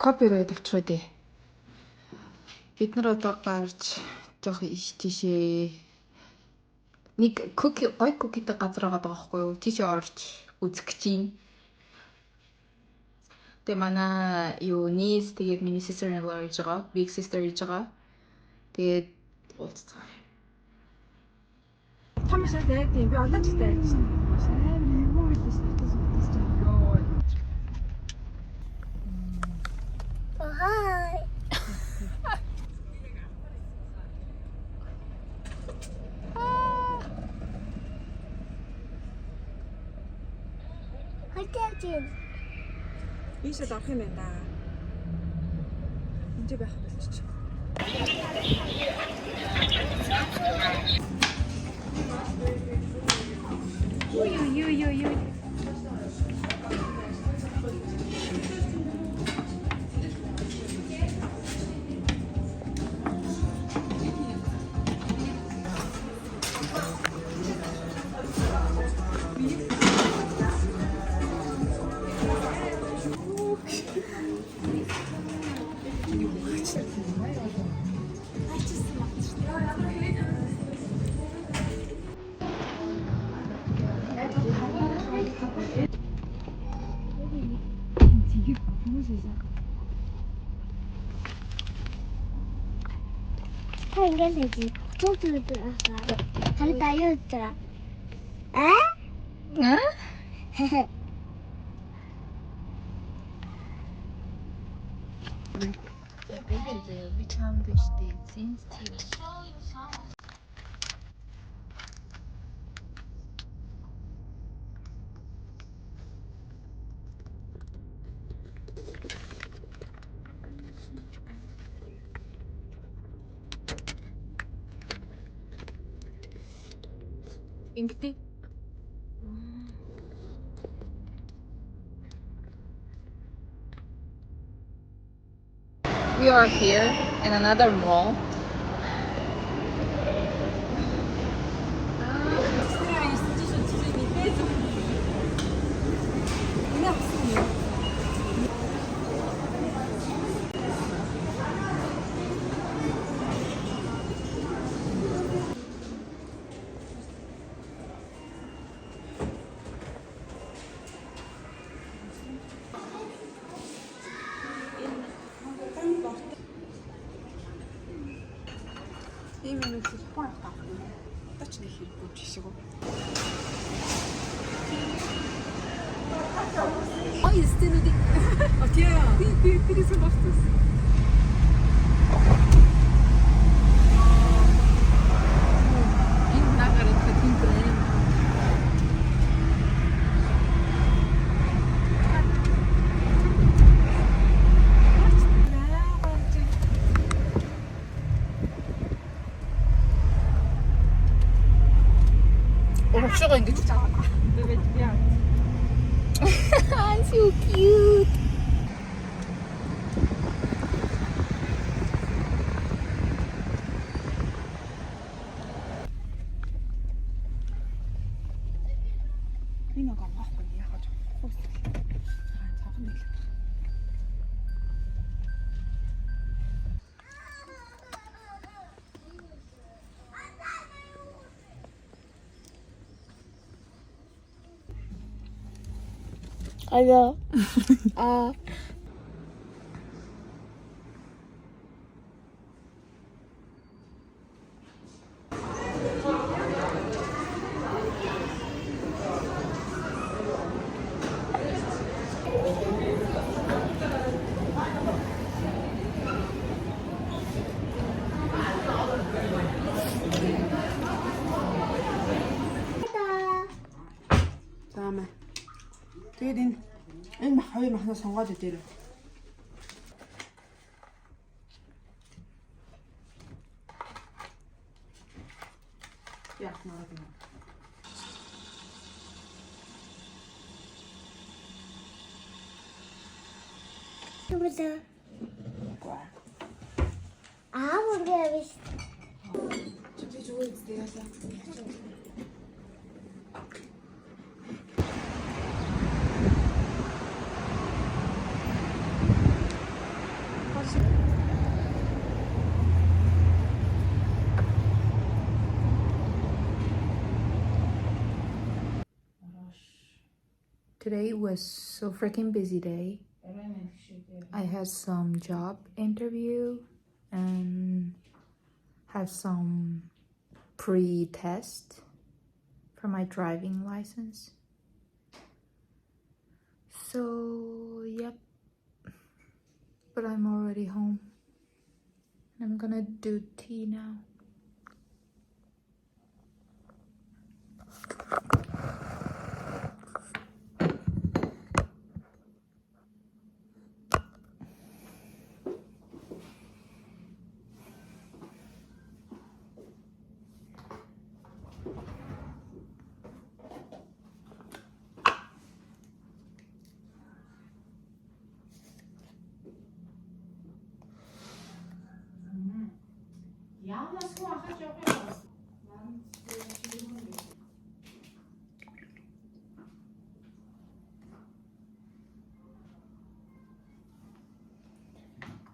Copyright авчих үү. Бид нар одоо гарч жоох иш тийшээ нэг гой cookie-тэй газар байгаа байхгүй юу? Тийшээ орж үзэх гэж юм. Тэгээ манай юу niece тэгээд миний sister-in-law гэж байгаа. Big sister гэж байгаа. Тэгээд уулзцаа. Тамшаа дээд юм. Би одоо ч дээд чинь. Амар юу гэдэг чинь утас чинь. Йоо. Hi. Хайтай. Ийшээ авах юм байна да. Энд байх болчих. Ой. Та ингээл хийж төвтөрөд харин аюу утра. Би чам дэжтэй sensitive. Ингэдэг. We are here in another mall. Ийм юм их Япон таа. Одоо ч нэг хэрэггүй жишээ. Ой, стэнүүд. Окей. Би тэрээс бахтас. Энэ нагарыг хатин брэм. Өвчгөө ингэж I'm So cute. Энэ нэг авахгүй яагаад хөөс. Цаахан нэг. Алло. Таамаа. Тэгээд энэ хоёр махнаа сонгоод идээрэй. Яах нь вэ? Burada. Buraya biz. Чи зүгээр үстэй яасан. Today was so freaking busy day. I had some job interview and had some pre-test for my driving license. So, yep. But I'm already home. I'm gonna do tea now.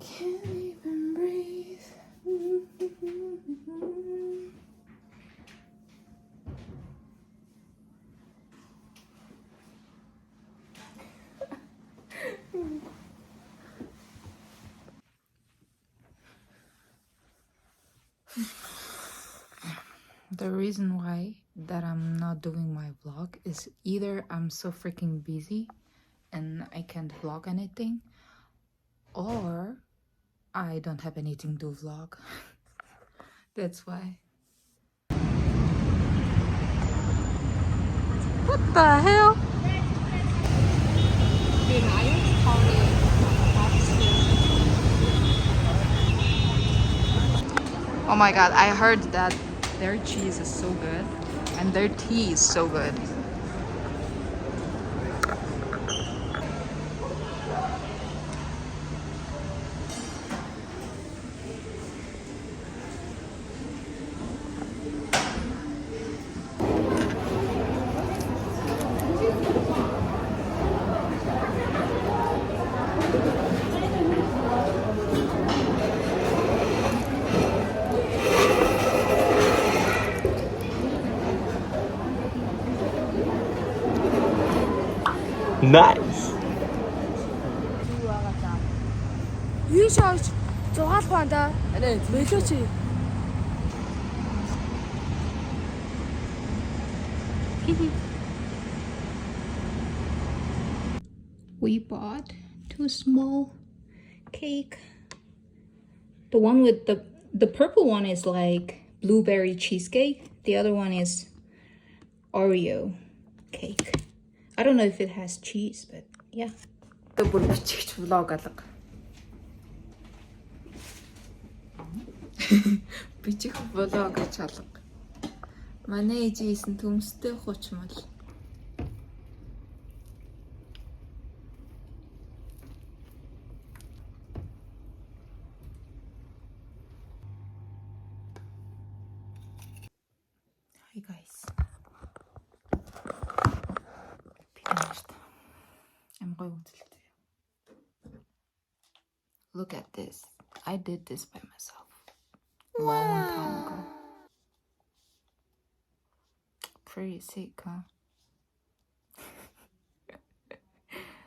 Can't even breathe. The reason why that I'm not doing my vlog is either I'm so freaking busy and I can't vlog anything, or I don't have anything to vlog. That's why. What the hell? Oh my god, I heard that their cheese is so good and their tea is so good. Nice. Юу шооч 6 банда. Мэлөөч. We bought 2 small cake. The one with the purple one is like blueberry cheesecake. The other one is Oreo cake. I don't know if it has cheese, but yeah. Бүр бичихч влог алга. Бичих влог гэж алга. Манай ээжийнсэн төмстэй хучмал. Hi guys. Look at this. I did this by myself long time ago. Pretty sick, huh?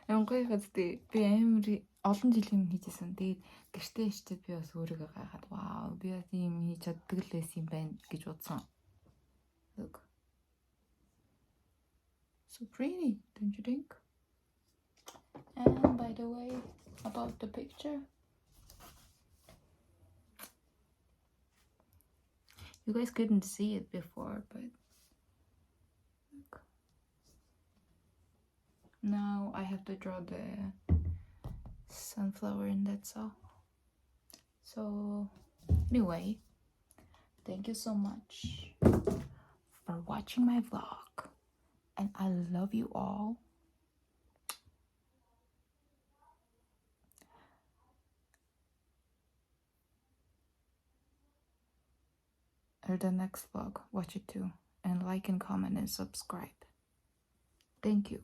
Янгой хэвчээ би амар олон жилийн өмнө хийжсэн. Тэгээд гэртээ ичтэй би бас өөрийгөө гайхаад вау би бас ийм хийж чаддаг л байсан юм байна гэж бодсон. Look. So pretty, don't you think? And by the way, about the picture. You guys couldn't see it before, but look. Now I have to draw the sunflower and that's all. So anyway, thank you so much for watching my vlog, and I love you all. Or the next vlog, watch it too, and like and comment and subscribe. Thank you.